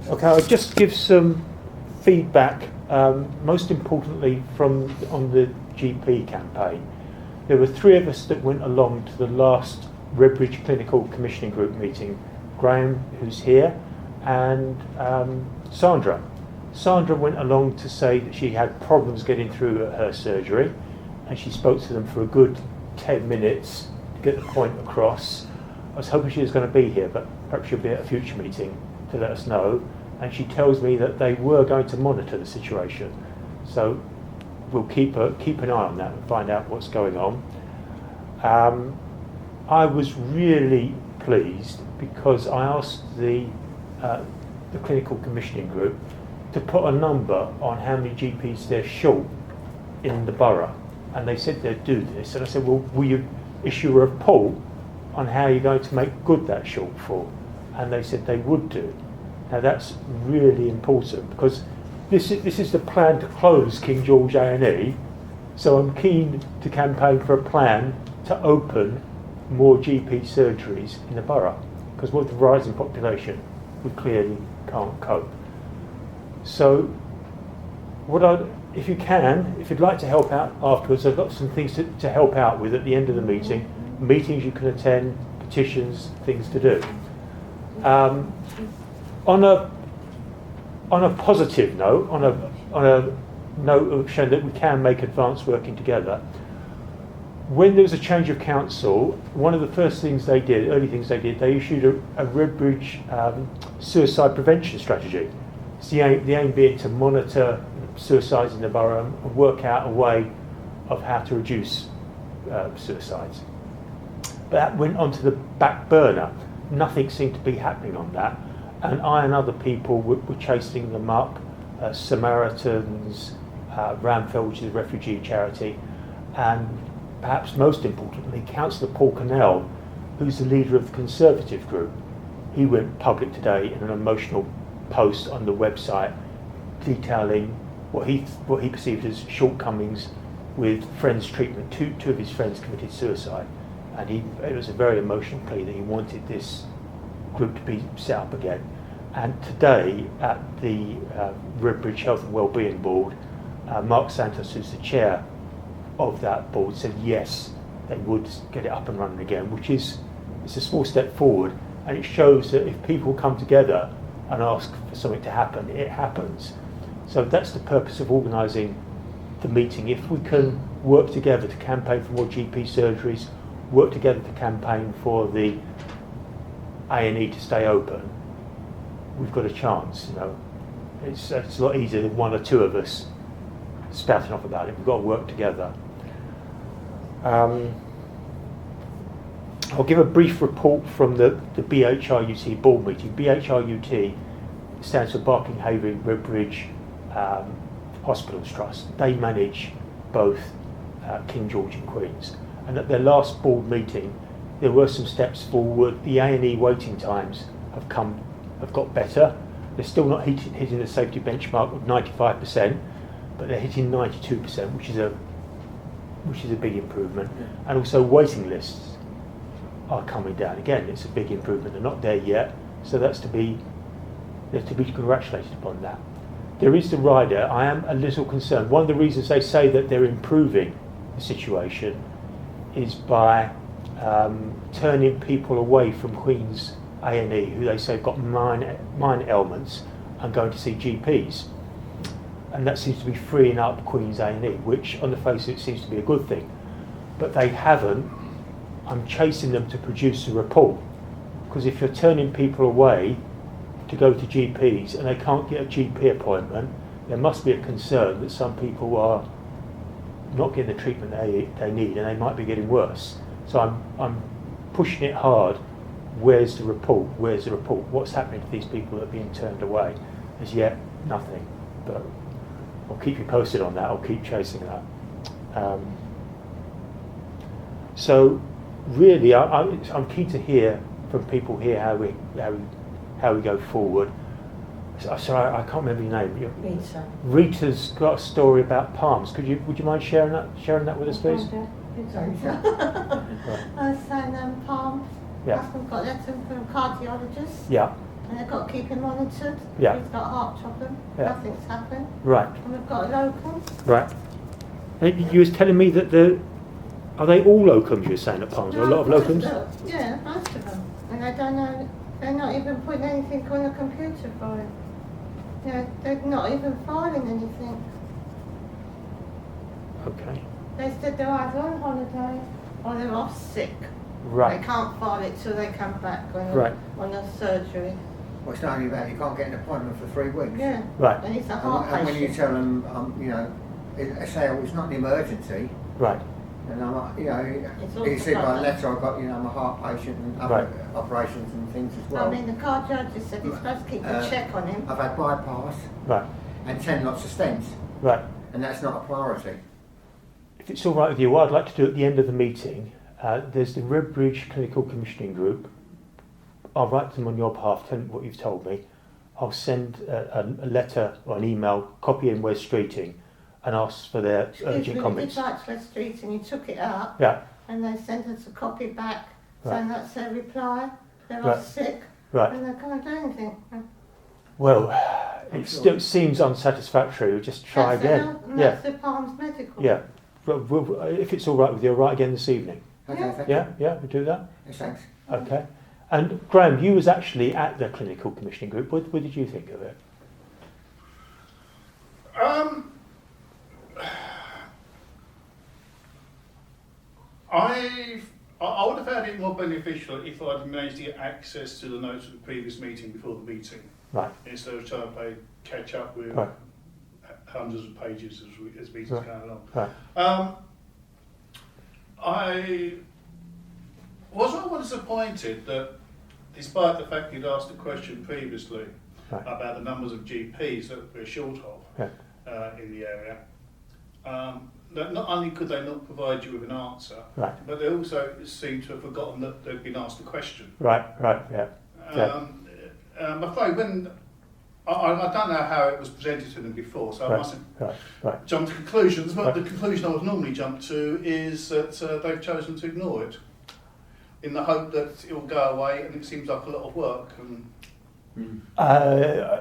Okay, I'll just give some feedback, most importantly on the GP campaign. There were 3 of us that went along to the last Redbridge Clinical Commissioning Group meeting. Graham, who's here, and Sandra. Sandra went along to say that she had problems getting through at her surgery, and she spoke to them for a good 10 minutes to get the point across. I was hoping she was going to be here, but perhaps she'll be at a future meeting to let us know. And she tells me that they were going to monitor the situation. So we'll keep an eye on that and find out what's going on. I was really pleased because I asked the clinical commissioning group to put a number on how many GPs they're short in the borough. And they said they'd do this. And I said, well, will you issue a report on how you're going to make good that shortfall? And they said they would do. Now that's really important because this is the plan to close King George A&E. So I'm keen to campaign for a plan to open more GP surgeries in the borough, because with the rising population we clearly can't cope. So if you'd like to help out afterwards, I've got some things to help out with at the end of the meeting, meetings you can attend, petitions, things to do. On a positive note, on a note of showing that we can make advanced working together, when there was a change of council, one of the first things they did, they issued a Redbridge suicide prevention strategy. It's the aim being to monitor suicides in the borough and work out a way of how to reduce suicides. But that went onto the back burner. Nothing seemed to be happening on that. And I and other people were chasing them up, Samaritans, Ramfell, which is a refugee charity, and perhaps most importantly, Councillor Paul Cannell, who's the leader of the Conservative group. He went public today in an emotional post on the website detailing what he perceived as shortcomings with friends' treatment. Two of his friends committed suicide, and it was a very emotional plea that he wanted this group to be set up again. And today at the Redbridge Health and Wellbeing Board, Mark Santos, who's the chair of that board, said yes, they would get it up and running again, which is it's a small step forward, and it shows that if people come together and ask for something to happen, it happens. So that's the purpose of organising the meeting. If we can work together to campaign for more GP surgeries, work together to campaign for the A&E to stay open, we've got a chance. It's a lot easier than one or two of us spouting off about it. We've got to work together. I'll give a brief report from the BHRUT board meeting. BHRUT stands for Barking-Havering Redbridge Hospitals Trust. They manage both King George and Queen's. And at their last board meeting, there were some steps forward. The A&E waiting times have got better. They're still not hitting the safety benchmark of 95%, but they're hitting 92%, which is a big improvement. And also waiting lists are coming down. Again, it's a big improvement. They're not there yet, so they're to be congratulated upon that. There is the rider. I am a little concerned. One of the reasons they say that they're improving the situation is by turning people away from Queen's A&E, who they say have got minor ailments, and going to see GPs. And that seems to be freeing up Queen's A&E, which on the face of it seems to be a good thing. But they haven't. I'm chasing them to produce a report, because if you're turning people away to go to GPs and they can't get a GP appointment, there must be a concern that some people are not getting the treatment they need, and they might be getting worse. So I'm pushing it hard. Where's the report? Where's the report? What's happening to these people that are being turned away? As yet, nothing. But I'll keep you posted on that. I'll keep chasing that. So really, I'm keen to hear from people here how we go forward. Sorry, I can't remember your name. Rita. Rita's got a story about palms. Would you mind sharing that with us, please? I was saying palms. Yeah. Husband got letters from a cardiologist. Yeah. And they've got to keep him monitored. Yeah. He's got a heart problem. Yeah. Nothing's happened. Right. And we've got a locum. Right. And you was telling me that are they all locums? You were saying at Palms, a lot of locums. Yeah, most of them. And I don't know. They're not even putting anything on the computer for him. They're not even filing anything. Okay. They said they're either on holiday or they're off sick. Right. They can't file it till they come back on the surgery. Well, it's not only that, you can't get an appointment for 3 weeks. Yeah. Right. And it's a heart And when you patient. tell them, they say, oh, it's not an emergency, Right. and I'm like, It's all you see by like the that. letter I've got, I'm a heart patient and other Right. operations and things as well. I mean, the cardiologist said he's supposed to keep a check on him. I've had bypass Right. and 10 lots of stents, Right. and that's not a priority. If it's all right with you, what I'd like to do at the end of the meeting, there's the Redbridge Clinical Commissioning Group. I'll write to them on your behalf, tell them what you've told me. I'll send a letter or an email, copy in Wes Streeting, and ask for their urgent comments. It's like West Street and you took it up Yeah. and they sent us a copy back Right. saying that's their reply. They're Right. off sick Right. and they can't do anything. Well, it still seems unsatisfactory. We'll just try again. That's the Palms Medical. Yeah. If it's all right with you, I'll write again this evening. Okay, Yeah. thank you. Yeah, we do that? Yes, thanks. Okay. And Graham, you was actually at the Clinical Commissioning Group. What did you think of it? I would have found it more beneficial if I'd managed to get access to the notes of the previous meeting before the meeting, Right. instead of trying to catch up with Right. hundreds of pages as meetings Right. go along. Right. I was somewhat disappointed that, despite the fact you'd asked a question previously Right. about the numbers of GPs that we're short of Yeah. in the area, that not only could they not provide you with an answer, Right. but they also seem to have forgotten that they'd been asked a question. Right. Yeah. Yeah. I'm afraid when I don't know how it was presented to them before, so I Right. mustn't Right. jump to conclusions, but Right. the conclusion I would normally jump to is that they've chosen to ignore it in the hope that it will go away, and it seems like a lot of work. And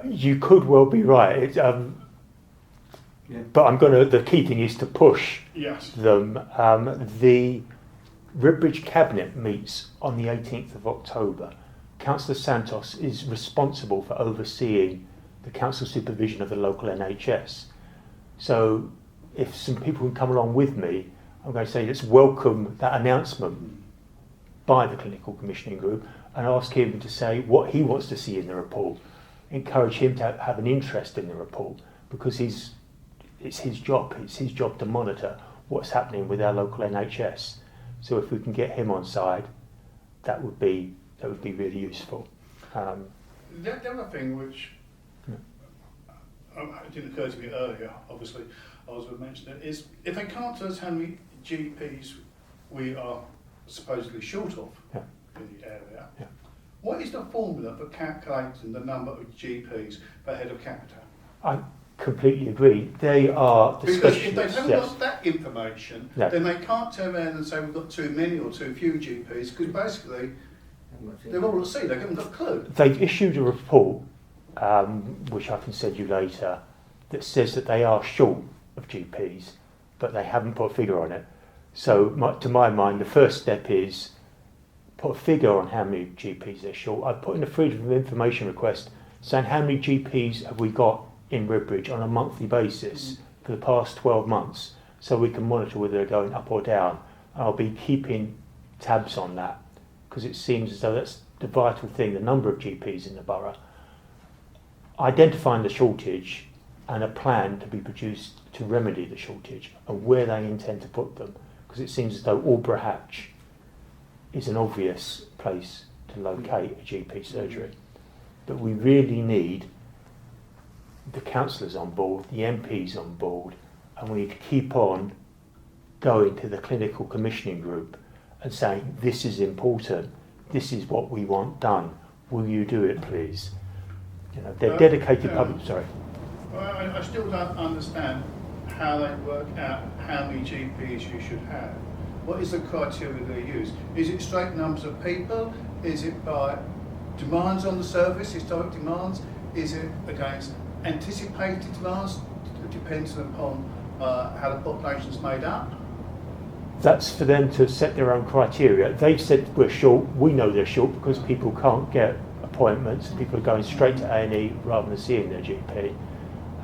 You could well be right. But the key thing is to push yes, them. The Redbridge Cabinet meets on the 18th of October. Councillor Santos is responsible for overseeing the council supervision of the local NHS. So if some people can come along with me, I'm going to say let's welcome that announcement by the Clinical Commissioning Group and ask him to say what he wants to see in the report. Encourage him to have an interest in the report, because it's his job. It's his job to monitor what's happening with our local NHS. So if we can get him on side, that would be really useful. the other thing which it didn't occur to me earlier, obviously, I was going to mention it, is if they can't tell us how many GPs we are supposedly short of in the area, what is the formula for calculating the number of GPs per head of capita? I completely agree. They are the Because if specialists. they haven't got that information, No. then they can't turn around and say we've got too many or too few GPs, because basically they're all at sea, they haven't got a clue. They've issued a report, which I can send you later, that says that they are short of GPs, but they haven't put a figure on it. So to my mind, the first step is put a figure on how many GPs they're short. I've put in a Freedom of Information request saying how many GPs have we got in Redbridge on a monthly basis for the past 12 months, so we can monitor whether they're going up or down. I'll be keeping tabs on that, because it seems as though that's the vital thing, the number of GPs in the borough. Identifying the shortage and a plan to be produced to remedy the shortage and where they intend to put them, because it seems as though Aldborough Hatch is an obvious place to locate a GP surgery. But we really need the councillors on board, the MPs on board, and we need to keep on going to the Clinical Commissioning Group and saying, this is important, this is what we want done, will you do it please? They're dedicated public, sorry. I still don't understand how they work out how many GPs you should have. What is the criteria they use? Is it straight numbers of people? Is it by demands on the service, historic demands? Is it against anticipated demands, depending upon how the population's made up? That's for them to set their own criteria. They've said we're short. We know they're short because people can't get appointments. People are going straight to A&E rather than seeing their GP.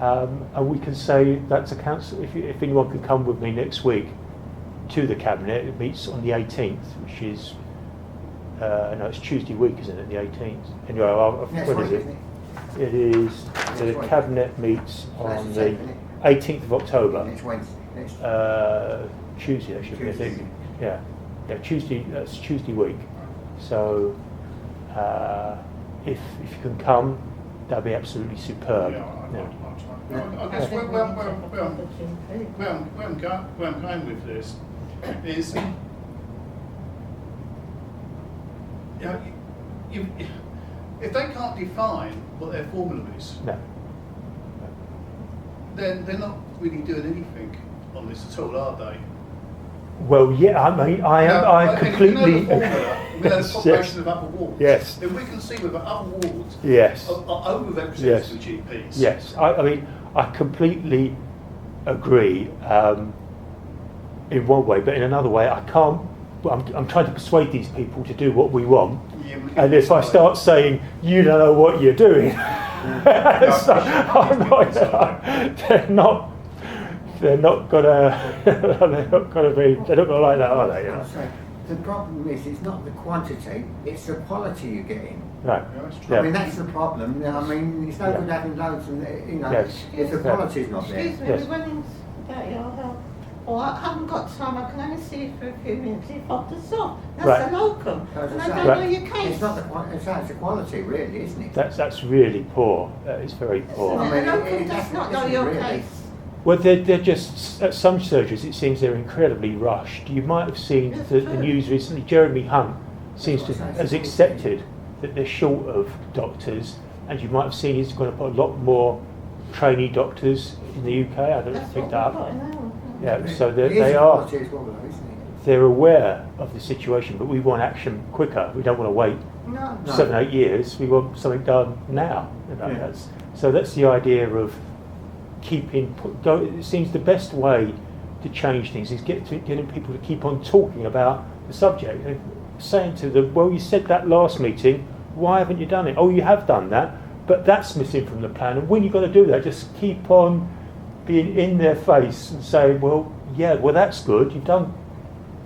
And we can say that's a council. If anyone can come with me next week to the cabinet, it meets on the 18th, which is no, it's Tuesday week, isn't it? The 18th. Anyway, when is it? It is. The cabinet meets on the 18th of October. Next Wednesday. Tuesday, that should be, I think. Yeah, Tuesday. That's Tuesday week. So, if you can come, that'd be absolutely superb. I guess where I'm going with this is, if they can't define what their formula is, then they're not really doing anything on this at all, are they? Well, yeah, I mean, I completely. We know the population of other wards. Yes. If we can see whether other wards Yes. are overrepresented Yes. with GPs. Yes, I mean, I completely agree in one way, but in another way, I can't. I'm trying to persuade these people to do what we want, and if I start saying you don't know what you're doing, so they're not gonna like that, are they? You know? The problem is, it's not the quantity; it's the quality you're getting. Right. I mean, that's the problem. I mean, it's no good having loads, and if the quality's not there. Excuse me, we went in about your help. Oh, I haven't got time, I can only see you for a few minutes if I'm the soft. That's a locum. And I don't know your case. It's not the quality, really, isn't it? That's really poor. That is very poor. I mean, the locum does not know your case. Well, they're just, at some surgeries it seems they're incredibly rushed. You might have seen the news recently. Jeremy Hunt has accepted that they're short of doctors, and you might have seen he's going to put a lot more trainee doctors in the UK. I don't know if you picked that up. Yeah, so they're aware of the situation, but we want action quicker. We don't want to wait 7-8 years. We want something done now. So that's the idea of it seems the best way to change things is getting people to keep on talking about the subject and saying to them, well, you said that last meeting, why haven't you done it? Oh, you have done that, but that's missing from the plan. And when you've got to do that, just keep on being in their face and saying, well, that's good,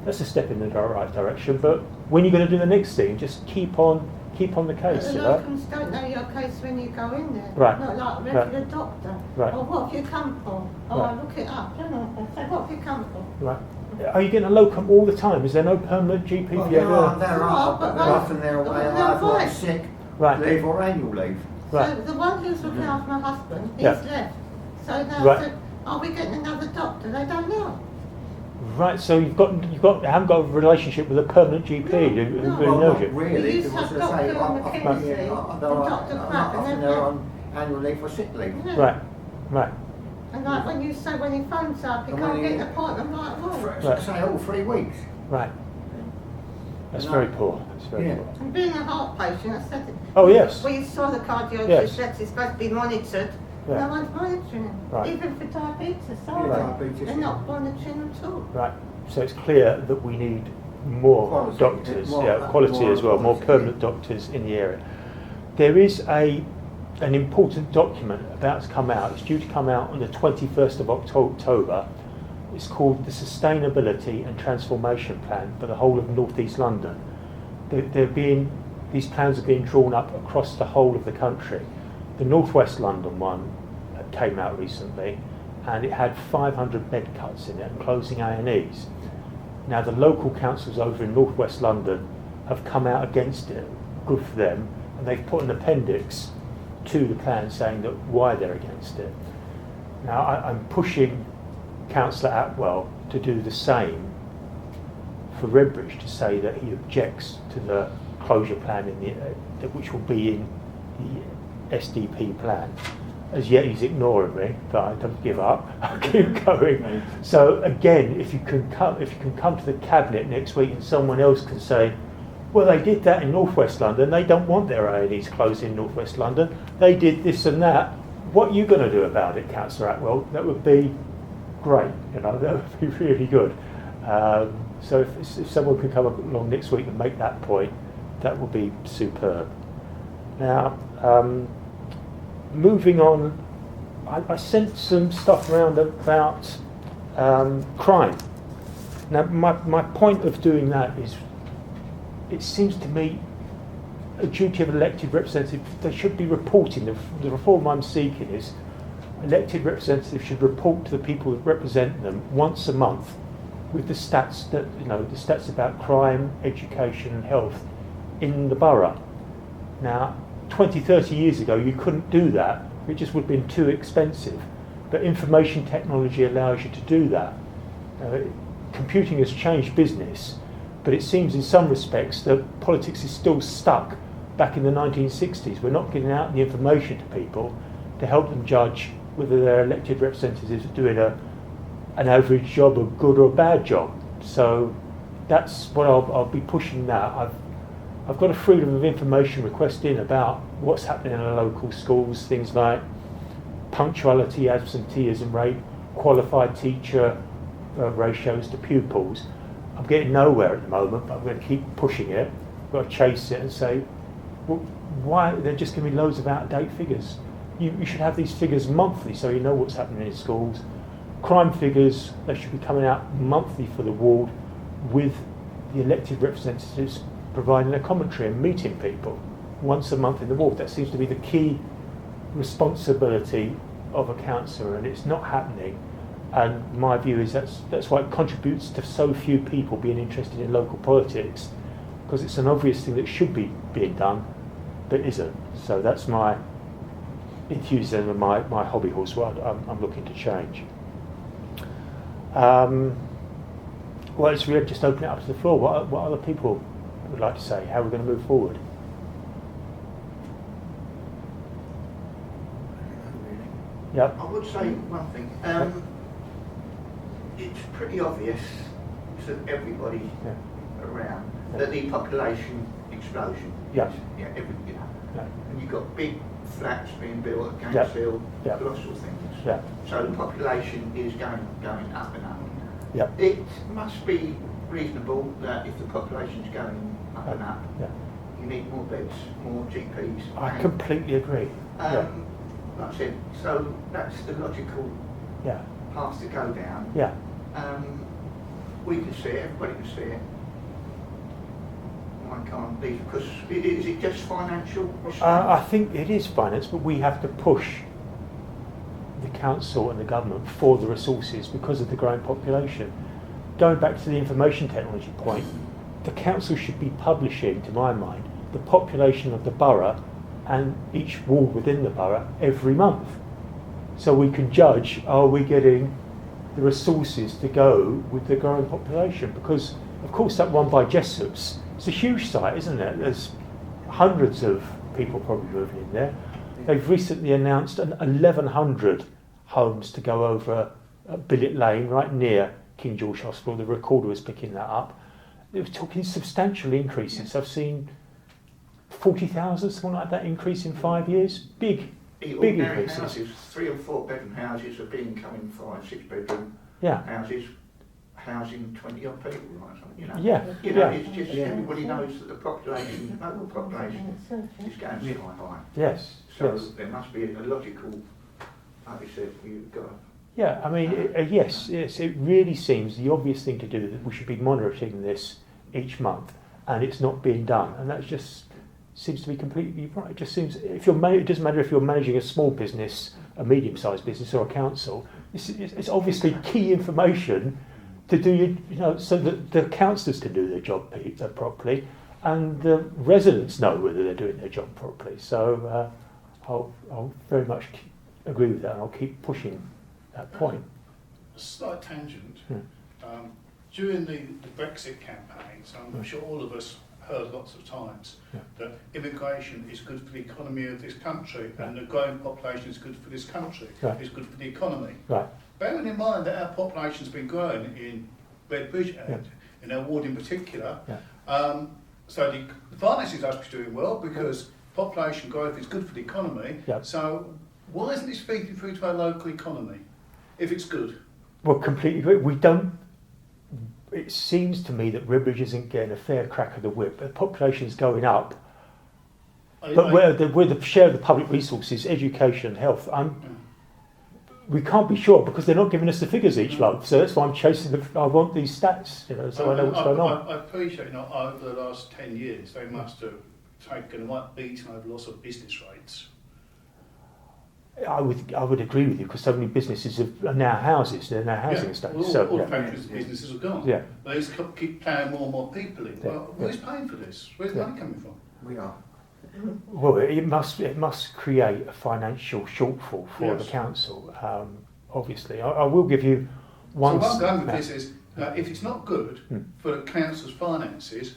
that's a step in the right direction, but when you're going to do the next thing, just keep on the case. But the locums don't know your case when you go in there. Right. Not like a regular doctor. Right. Or what have you come for? Oh, I look it up, don't I? I say, what have you come for? Right. Are you getting a locum all the time? Is there no permanent GP? Well, there are, but often they're away either on sick leave or annual leave. Right. So the one who's looking after my husband, he's left. So now said, are we getting another doctor? They don't know. Right, so you haven't got a relationship with a permanent GP who really knows you. Really, used to have Dr. McKenzie and Dr. Crab, and they're on annual leave or sick leave. Right. And like when you say when he phones up, he can't get an appointment like that. Say all 3 weeks. Right. That's very poor. That's very poor. And being a heart patient, I said it. Oh yes. We saw the cardiologist that he's supposed to be monitored. Yeah. No one's monitoring him. Right. Even for diabetes, they're not monitoring him at all. Right. So it's clear that we need more doctors, quality as well, more permanent doctors in the area. There is an important document about to come out. It's due to come out on the 21st of October. It's called the Sustainability and Transformation Plan for the whole of North East London. These plans are being drawn up across the whole of the country. The North West London one came out recently, and it had 500 bed cuts in it and closing A&Es. Now the local councils over in North West London have come out against it, good for them, and they've put an appendix to the plan saying that why they're against it. Now I'm pushing Councillor Atwell to do the same for Redbridge, to say that he objects to the closure plan which will be in the SDP plan. As yet he's ignoring me, but I don't give up. I'll keep going. So again, if you can come to the cabinet next week and someone else can say, well, they did that in North West London. They don't want their A&Es closed in North West London. They did this and that. What are you going to do about it, Councillor Atwell? That would be great. That would be really good. So if someone could come along next week and make that point, that would be superb. Now, moving on, I sent some stuff around about crime. Now, my point of doing that is, it seems to me a duty of elected representatives, they should be reporting. The reform I'm seeking is elected representatives should report to the people that represent them once a month with the stats that, the stats about crime, education and health in the borough. Now, 20, 30 years ago, you couldn't do that. It just would have been too expensive. But information technology allows you to do that. Computing has changed business, but it seems in some respects that politics is still stuck back in the 1960s. We're not getting out the information to people to help them judge whether their elected representatives are doing an average job, a good or a bad job. So that's what I'll be pushing now. I've got a freedom of information request in about what's happening in our local schools, things like punctuality, absenteeism rate, qualified teacher ratios to pupils. I'm getting nowhere at the moment, but I'm going to keep pushing it. I've got to chase it and say, well, why? They're just going to be loads of out-of-date figures. You should have these figures monthly so you know what's happening in schools. Crime figures, they should be coming out monthly for the ward with the elected representatives providing a commentary and meeting people once a month in the ward. That seems to be the key responsibility of a councillor, and it's not happening. And my view is that's why it contributes to so few people being interested in local politics, because it's an obvious thing that should be being done, but isn't. So that's my enthusiasm and my hobby horse, what I'm looking to change. Well, it's really just open it up to the floor. What other people would like to say? How are we going to move forward? Yep. I would say one thing. It's pretty obvious to everybody around that the population explosion. Yeah. And you've got big flats being built at Gainesville, colossal things. Yeah. So the population is going up and up. Yeah. It must be reasonable that if the population's going up and up, you need more beds, more GPs. I completely agree. Like I said, so that's the logical path to go down. Yeah. We can see it, everybody can see it. Why can't these? Because is it just financial? I think it is finance, but we have to push the council and the government for the resources because of the growing population. Going back to the information technology point, the council should be publishing, to my mind, the population of the borough and each ward within the borough every month. So we can judge, are we getting the resources to go with the growing population? Because, of course, that one by Jessup's, it's a huge site, isn't it? There's hundreds of people probably moving in there. They've recently announced 1,100 homes to go over Billet Lane, right near King George Hospital. The Recorder was picking that up. They were talking substantial increases. I've seen 40,000, something like that, increase in 5 years. Big increases. Houses, 3 or 4 bedroom houses are being coming 5, 6 bedroom houses, housing 20 odd people, right? It's just everybody knows that the population, local population, is going sky high. Yes. So there must be a logical, like you said, you've got. Yeah, I mean, yes, it really seems the obvious thing to do, that we should be monitoring this each month, and it's not being done, and that just seems to be completely right. It just seems, it doesn't matter if you're managing a small business, a medium-sized business, or a council. It's obviously key information to do, so that the councillors can do their job properly, and the residents know whether they're doing their job properly. So I'll very much agree with that, and I'll keep pushing that point. A slight tangent. During the Brexit campaigns, I'm sure all of us heard lots of times that immigration is good for the economy of this country, and the growing population is good for this country, it's good for the economy. Right. Bearing in mind that our population's been growing in Redbridge and in our ward in particular, So the finances must be doing well because population growth is good for the economy. Yep. So why isn't this feeding through to our local economy if it's good? Well, completely agree. We don't. It seems to me that Redbridge isn't getting a fair crack of the whip. The population is going up, but where the share of the public resources, education, health, we can't be sure because they're not giving us the figures each month. So that's why I'm chasing. I want these stats, so I know what's going on. I appreciate over the last 10 years they must have taken a beating over lots of business rates. I would agree with you because so many businesses are now houses. They're now housing estates. Well, all the factories and businesses have gone. Yeah. They just keep paying more and more people in. Well, who's paying for this? Where's the money coming from? We are. Well, it must create a financial shortfall for the council. Obviously, I will give you one. So what I'm going with this is, if it's not good for the council's finances,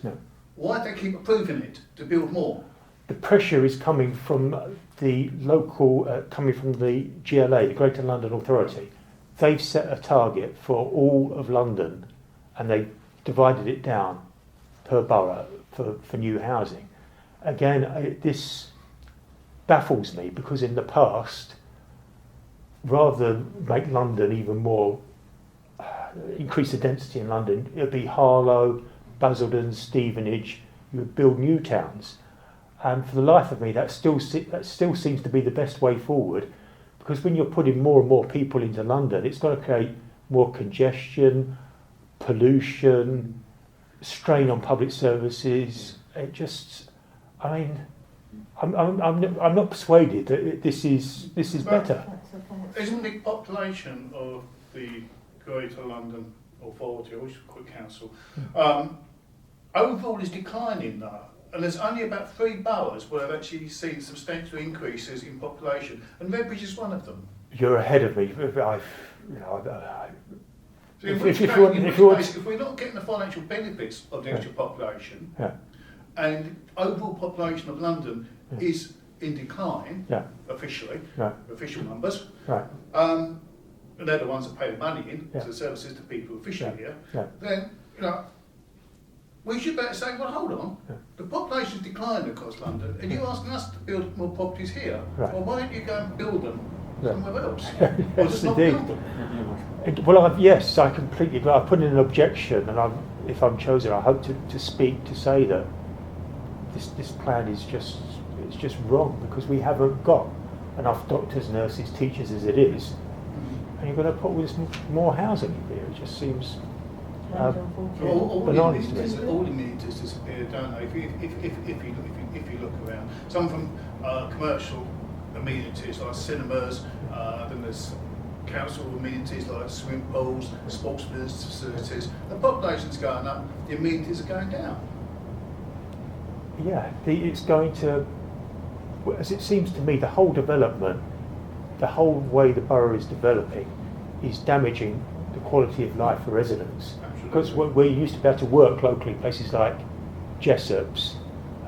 why do they keep approving it to build more? The pressure is coming from the local, coming from the GLA, the Greater London Authority. They've set a target for all of London, and they divided it down per borough for new housing. Again, this baffles me because in the past, rather than make London even more, increase the density in London, it would be Harlow, Basildon, Stevenage, you would build new towns. And for the life of me, that still seems to be the best way forward, because when you're putting more and more people into London, it's going to create more congestion, pollution, strain on public services. It just, I mean, I'm not persuaded that this is better. Isn't the population of the Greater London Authority, which is called council, overall is declining now? And there's only about 3 boroughs where I've actually seen substantial increases in population, and Redbridge is one of them. You're ahead of me. If we're not getting the financial benefits of the extra population, and overall population of London is in decline, officially, official numbers, and they're the ones that pay the money in to the services to people officially here, then we should better say, well, hold on, the population's declining across London, and you're asking us to build more properties here. Well, why don't you go and build them somewhere else? Or just not build them? Well, yes, I completely agree. I put in an objection, and if I'm chosen, I hope to speak to say that this plan is just wrong, because we haven't got enough doctors, nurses, teachers as it is, and you're going to put all this more housing in here. It just seems all the amenities disappear, don't they? If you look around, some from commercial amenities like cinemas, then there's council amenities like swimming pools, sports facilities. The population's going up, the amenities are going down. Yeah, it's going to, as it seems to me, the whole development, the whole way the borough is developing, is damaging the quality of life for residents. Because we used to be able to work locally, places like Jessop's,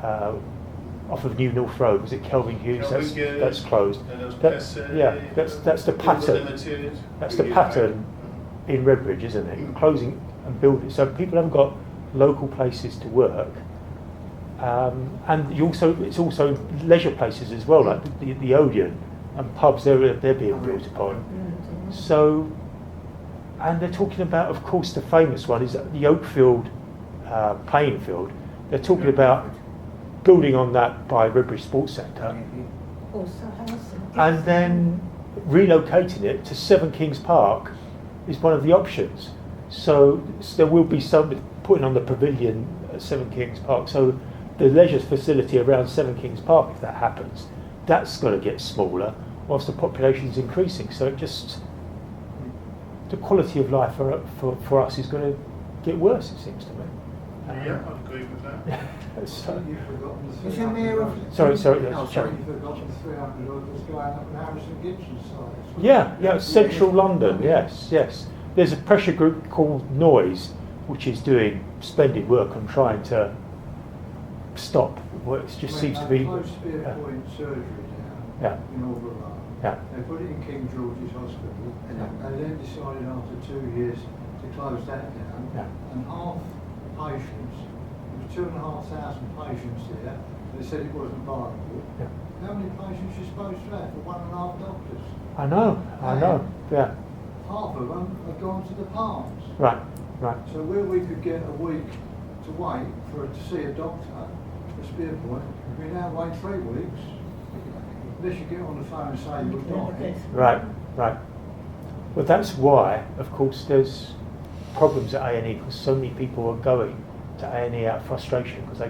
off of New North Road, was it Kelvin Hughes? That's closed. That's the pattern. That's the pattern in Redbridge, isn't it? Closing and building. So people haven't got local places to work, and it's also leisure places as well, like the Odeon and pubs. They're being built upon. So. And they're talking about, of course, the famous one is the Oakfield playing field. They're talking about building on that by Redbridge Sports Centre, and then relocating it to 7 Kings Park is one of the options. So there will be some putting on the pavilion at 7 Kings Park. So the leisure facility around 7 Kings Park, if that happens, that's going to get smaller whilst the population is increasing. So it just, the quality of life for us is going to get worse, it seems to me. Yeah, I agree with that. So, Sorry. You've forgotten the 300 was going up in Harrison Gibson's side. Yeah, central London, yes. There's a pressure group called Noise, which is doing splendid work on trying to stop what it just seems to be. Close Spear Point surgery down in Aldborough. They put it in King George's Hospital, and then decided after 2 years to close that down, and half the patients, 2,500 patients here. They said it wasn't viable. Yeah. How many patients are you supposed to have for 1.5 doctors? I know. Yeah. Half of them have gone to the palms. Right. So where we could get a week to wait to see a doctor, a spear point, we now wait 3 weeks. Unless you get on the phone and say you're dying. Right. Well, that's why, of course, there's problems at A&E, because so many people are going to A&E out of frustration because they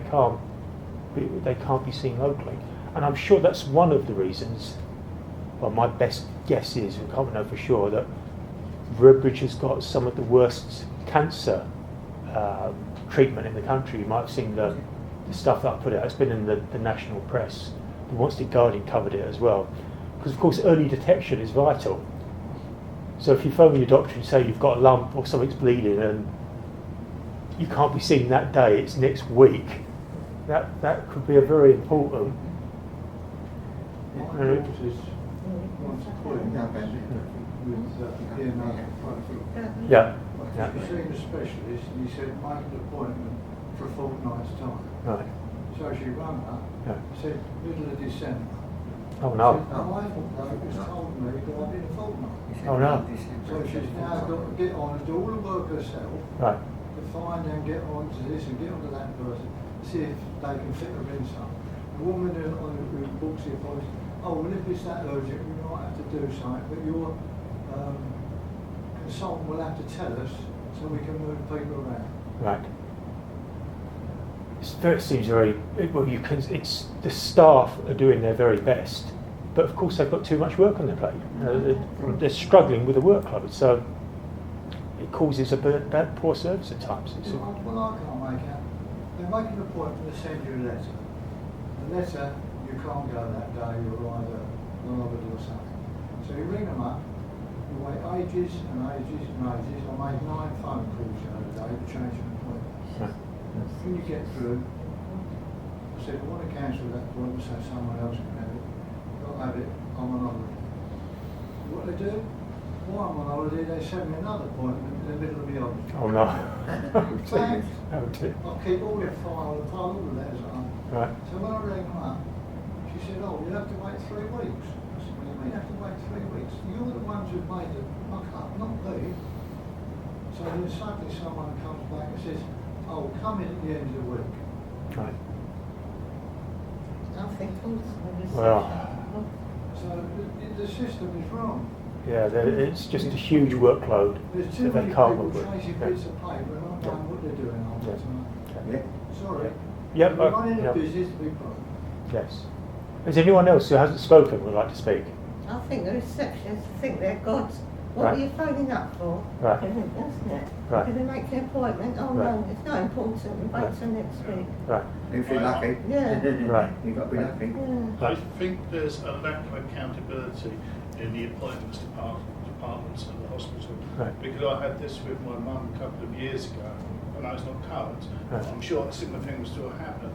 can't be seen locally. And I'm sure that's one of the reasons. Well, my best guess is, we can't know for sure, that Redbridge has got some of the worst cancer treatment in the country. You might have seen the stuff that I put out. It's been in the national press. The Wanstead Guardian covered it as well. Because, of course, early detection is vital. So if you phone your doctor and say you've got a lump or something's bleeding and you can't be seen that day, it's next week, that could be a very important... Yeah. He seen a specialist and he said make an appointment for a fortnight's time. Right. So she rang her, said middle of December. Oh no. Said, my doctor has told me that I've been a fortnight. Oh no. So she's now got to get on and do all the work herself. Right. To find and get on to this and get on to that person, see if they can fit her in some. The woman who books the appointment, well, if it's that urgent, we might have to do something, but your consultant will have to tell us so we can move people around. Right. It seems very well. It's the staff are doing their very best, but of course they've got too much work on their plate. They're struggling with the workload, so it causes a poor service at times. Well, I can't make out. They make an appointment to send you a letter. The letter, you can't go that day. You're either Harvard or something. So you ring them up. You wait ages and ages and ages. I made 9 phone calls the other day to change an appointment. Right. When you get through, I said, I want to cancel that appointment so someone else can have it. Got to have it, I'm on holiday. What they do? While I'm on holiday, they send me another appointment in the middle of the holiday. Oh no. In fact, Oh dear. I'll keep all the file, all the letters on. Right. So when I rang her up, she said, oh, you'll have to wait 3 weeks. I said, what do you mean you have to wait 3 weeks? You're the ones who've made the muck up, not me. So then suddenly someone comes back and says, oh, come in at the end of the week. Right. I think also. Well. So the system is wrong. Yeah, it's just a huge workload There's too that many they can't people work with. chasing bits of paper and not knowing what they're doing all the time. Yeah. Sorry. Yep. Running a business is a big problem. Yes. Is anyone else who hasn't spoken would like to speak? I think the receptionists think they're gods. What Right. are you phoning up for? Right. Isn't it? Right. Can they make an appointment? Oh Right. no, it's not important. We'll wait till next week. Right. If you're lucky. Yeah. Right. You've got to be lucky. Yeah. I think there's a lack of accountability in the appointments departments at the hospital. Right. Because I had this with my mum a couple of years ago, and I was not current. Right. I'm sure a similar thing will still happen.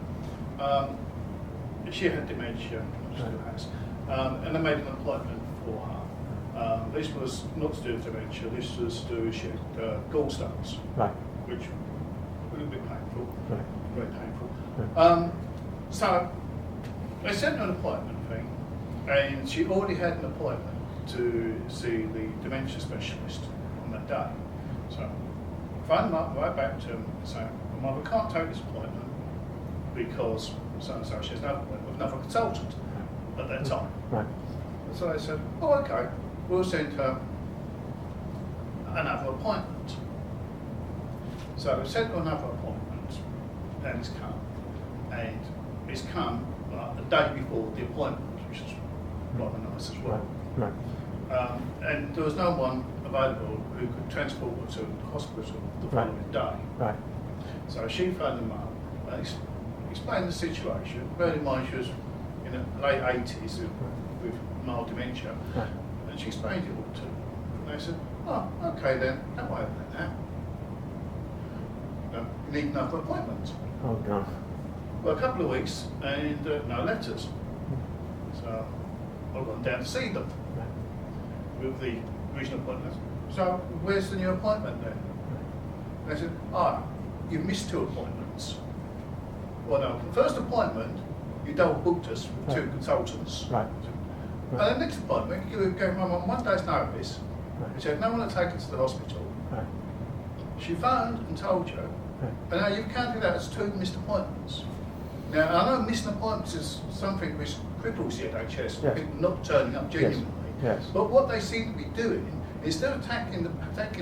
She had dementia, still has, and I made an appointment for her. This was not to do with dementia, this was to do with she had gallstones, Right. which was a little bit painful, Right. very painful. Right. So they sent her an appointment thing, and she already had an appointment to see the dementia specialist on that day. So I phoned them up, right back to them, and say, well, Mother can't take this appointment because so-and-so, she has no appointment with another consultant at that time. Right. So they said, oh, okay, we'll send her another appointment. So they sent her another appointment, and it's come. And it's come like the day before the appointment, which is rather nice as well. Right. And there was no one available who could transport her to the hospital the following day. Right. So she phoned them up and explained the situation. Bear in mind she was in the late 80s with mild dementia. Right. And she explained it all to them. And they said, oh, okay then, don't worry about that. You need another appointment. Oh no. Well, a couple of weeks and no letters. So I've gone down to see them with the original appointment. So where's the new appointment then? And they said, you missed 2 appointments. well, no, the first appointment, you double booked us with 2 consultants. Right. And the next appointment, you gave Mum on 1 day's notice, she had no one to take her to the hospital. Right. She phoned and told you, and now you've counted that as 2 missed appointments. Now, I know missing appointments is something which cripples the NHS, people not turning up genuinely. Yes. But what they seem to be doing, instead of attacking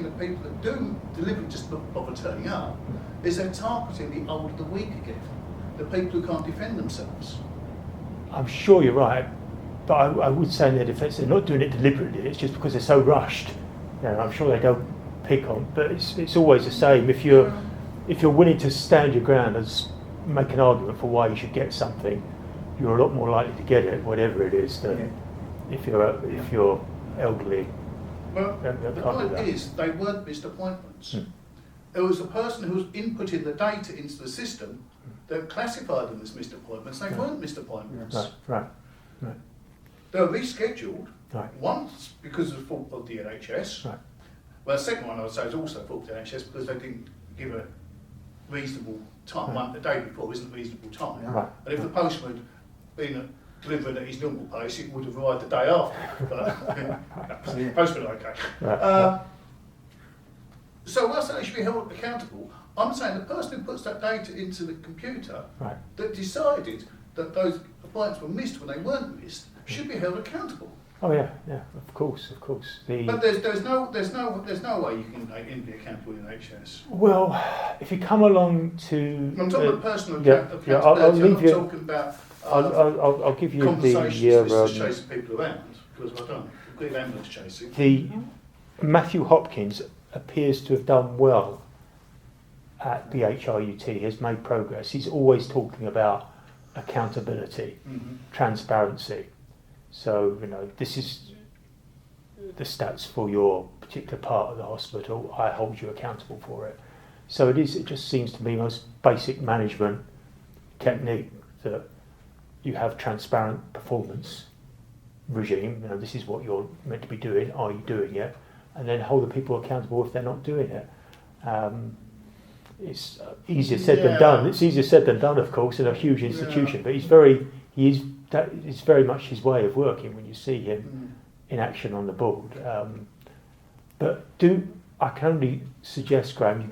the people that do deliberately just not bother turning up, is they're targeting the old of the weak again, the people who can't defend themselves. I'm sure you're right, but I would say in their defence they're not doing it deliberately. It's just because they're so rushed. You know, I'm sure they don't pick on, but it's always the same. If you're willing to stand your ground and make an argument for why you should get something, you're a lot more likely to get it, whatever it is, than if you're elderly. Well, the point is, they weren't missed appointments. It was the person who was inputting the data into the system that classified them as missed appointments. They weren't missed appointments. Right. They were rescheduled, Right. once because of the fault of the NHS. Right. Well, the second one I would say is also fault of the NHS because they didn't give a reasonable time. The day before isn't a reasonable time. Right. And if the postman had been delivered at his normal pace, it would have arrived the day after. But postman okay. Right. So whilst they should be held accountable, I'm saying the person who puts that data into the computer that decided that those appointments were missed when they weren't missed should be held accountable. Oh yeah, of course. But there's no way you can be accountable in NHS. Well, if you come along to, I'm talking about personal accountability. I'll leave I'm you. not talking about I'll give you conversations just chasing people around, because I don't believe ambulance chasing. The Matthew Hopkins appears to have done well at the HRUT. He has made progress. He's always talking about accountability, transparency. So, this is the stats for your particular part of the hospital. I hold you accountable for it. So it just seems to me most basic management technique that you have transparent performance regime. This is what you're meant to be doing. Are you doing it? And then hold the people accountable if they're not doing it. It's easier said than done. It's easier said than done, of course, in a huge institution. But that is very much his way of working when you see him in action on the board. I can only suggest, Graham,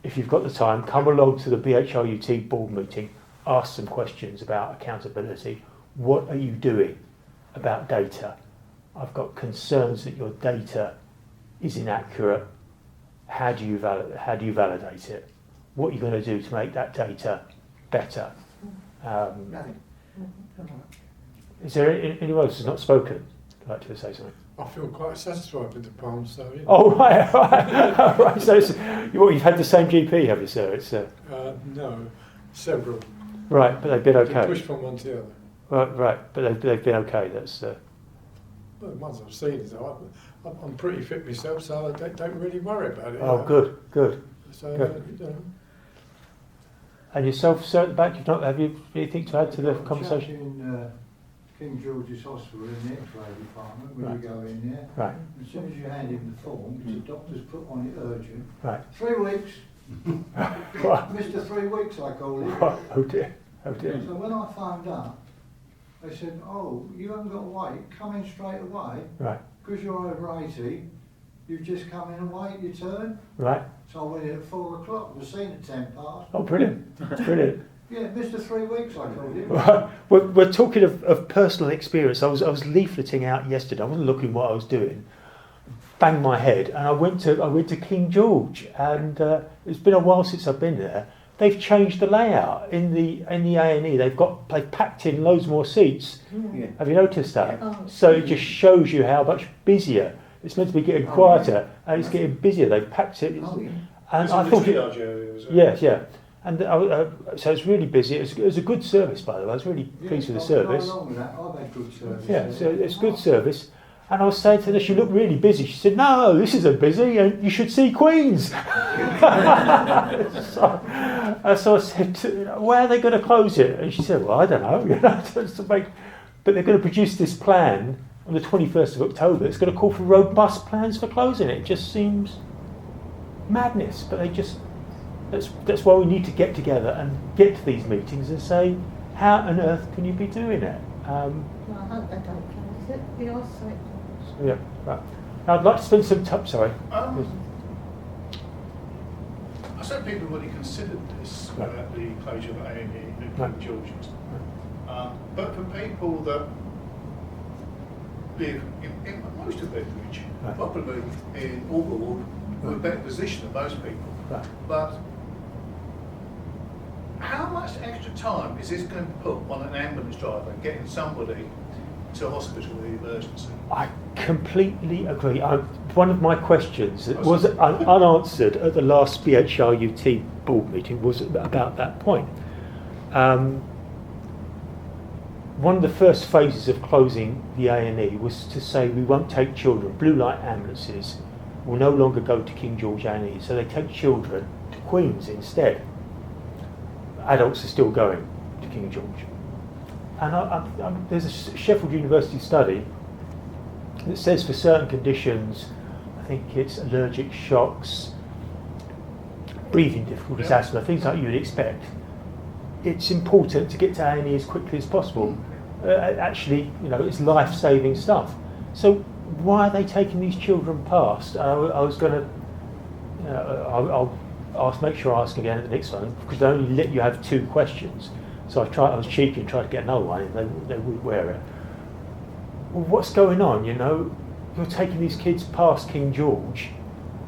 if you've got the time, come along to the BHRUT board meeting, ask some questions about accountability. What are you doing about data? I've got concerns that your data is inaccurate. How do you validate it? What are you going to do to make that data better? Is there anyone else who's not spoken who'd like to say something? I feel quite satisfied with the poem, so yeah. Oh right. So you've had the same GP, have you, sir? It's no, several. Right, but they've been okay. They pushed from one to the other. Right, but they've been okay. That's. Well, the ones I've seen is I'm pretty fit myself, so I don't really worry about it. Oh, good. So, good. And yourself, sir, at the back, have you anything to add to the conversation? In King George's Hospital in the X-ray department, when you go in there, right. As soon as you hand him the form, the doctor's put on it urgent. Right. 3 weeks. Mr. 3 weeks, I call it. Oh dear. So when I phoned up, they said, "Oh, you haven't got to wait. Come in straight away. Right. Because you're over 80, you've just come in and wait your turn." Right. So I went in at 4 o'clock. Was seen at 10 past. Oh, brilliant. Yeah, Mr. 3 weeks, I called him. Right. We're talking of personal experience. I was leafleting out yesterday. I wasn't looking what I was doing. Banged my head, and I went to King George, and it's been a while since I've been there. They've changed the layout in the A&E. They've packed in loads more seats. Yeah. Have you noticed that? Yeah. So it just shows you how much busier. It's meant to be getting quieter, and it's getting busier. They've packed it. And I thought, yeah. And so it's really busy. It was a good service, by the way. I was really pleased with the service. I've had good service. Yeah, so it's good service. And I was saying to her, she looked really busy. She said, "No, this isn't busy, and you should see Queen's." So I said, "Where are they going to close it?" And she said, "Well, I don't know. But they're going to produce this plan on the 21st of October. It's going to call for robust plans for closing it. It just seems madness, but they just That's why we need to get together and get to these meetings and say, how on earth can you be doing it? Well, I hope they don't close it. Your site. Yeah, right. Now I'd like to spend some time. Sorry. I said people have already considered this about the closure of A&E at King George's. But for people that live in most of Bedfordshire, probably in Aldborough, we're in a better position than most people. Right. But how much extra time is this going to put on an ambulance driver getting somebody to hospital with emergency? I completely agree. One of my questions that was unanswered at the last BHRUT board meeting was about that point. One of the first phases of closing the A&E was to say we won't take children. Blue light ambulances will no longer go to King George A&E, so they take children to Queen's instead. Adults are still going to King George. And there's a Sheffield University study that says for certain conditions, I think it's allergic shocks, breathing difficulties, asthma, things like you would expect, it's important to get to A&E as quickly as possible. Actually, it's life-saving stuff. So why are they taking these children past? I was going to, I'll make sure I ask again at the next one, because they only let you have 2 questions. So I was cheeky and tried to get another one, and they wouldn't wear it. Well, what's going on? You're taking these kids past King George.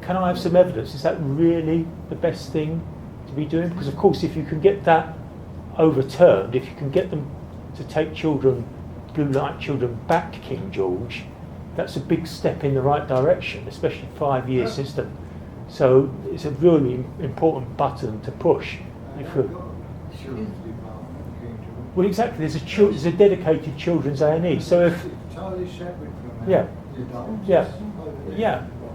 Can I have some evidence? Is that really the best thing to be doing? Because of course, if you can get that overturned, if you can get them to take blue light children back to King George, that's a big step in the right direction, especially 5 years since then. So it's a really important button to push. Well, exactly. There's a dedicated children's A&E. So if yeah.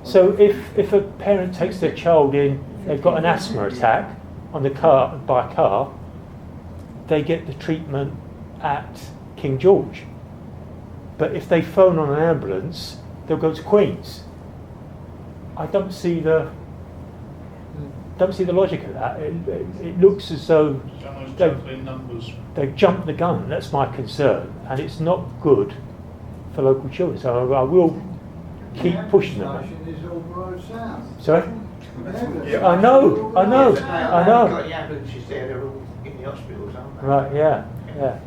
So if a parent takes their child in, they've got an asthma attack by car, they get the treatment at King George. But if they phone on an ambulance, they'll go to Queen's. I don't see the logic of that. It looks as though they've jumped the gun. That's my concern, and it's not good for local children. So I will keep pushing them. Sorry? Yeah. I know. Got the ambulances there, they're all in the hospitals, aren't they? Right, yeah.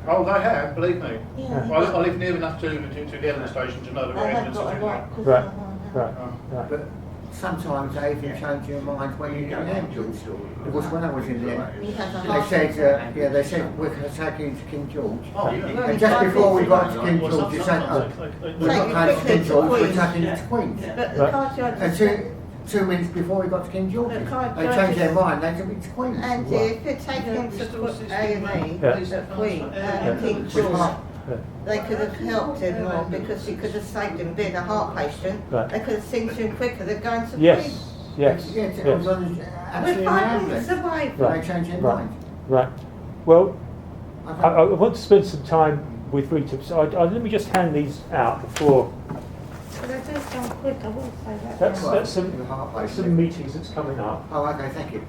Oh, they have, believe me. Yeah. I live near enough to the ambulance station to know there are ambulances in there. Right. But sometimes they even change their mind when you get an ambulance. Because when I was in there, they said we're going to take you to King George. Oh, yeah. And just before we got to King George, they said, we're not going to King George, we're taking you to Queen's. But the cardiologist And 2 minutes before we got to King George, they changed their mind, they took me to Queen's. And if you're taking to A&E at Queen, King George, they could have helped him more because he could have saved him being a heart patient. Right. They could have seen to him quicker than going to Queen. Yes. It was on We're 5 minutes away. They changed their mind. Right. Well, I want to spend some time with Rita. So let me just hand these out before. But I do sound quick, I will say that. That's some meetings that's coming up. Oh, okay, thank you.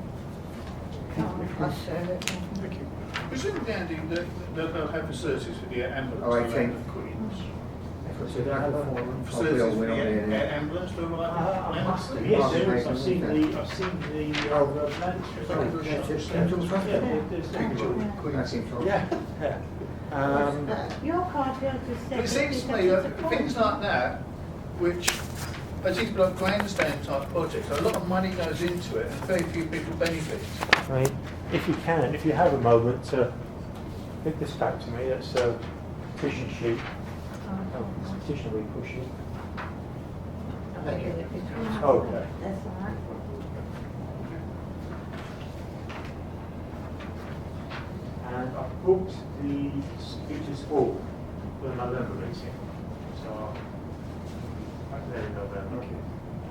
I'll share it. Thank you. Presumably, Andy, they'll have facilities for the ambulance. Oh, I think. Queen's. So they have Facilities for the ambulance, do they Yes, there is. I've seen the Your cardiologist said. But it seems to me that things like that, which they seem to be like grandstand type projects, a lot of money goes into it and very few people benefit. I mean, if you have a moment to pick this back to me, that's a petition sheet. Petition we pushing. Okay. That's all right. And I've booked the speeches hall for the November meeting. So back there in November.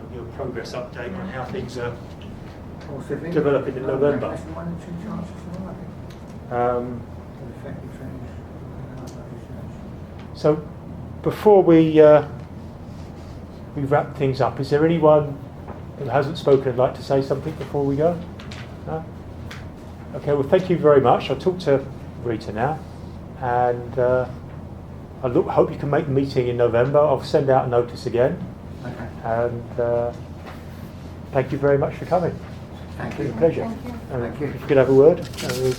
I'll do a progress update on how things are developing in November. So before we wrap things up, is there anyone who hasn't spoken who'd like to say something before we go? No? Okay, well, thank you very much. I'll talk to Rita now, and I hope you can make the meeting in November. I'll send out a notice again. Okay. And thank you very much for coming. Thank It's been you. a pleasure. Thank you. And Thank you. if you could have a word, we'll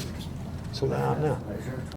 sort that out now. Pleasure.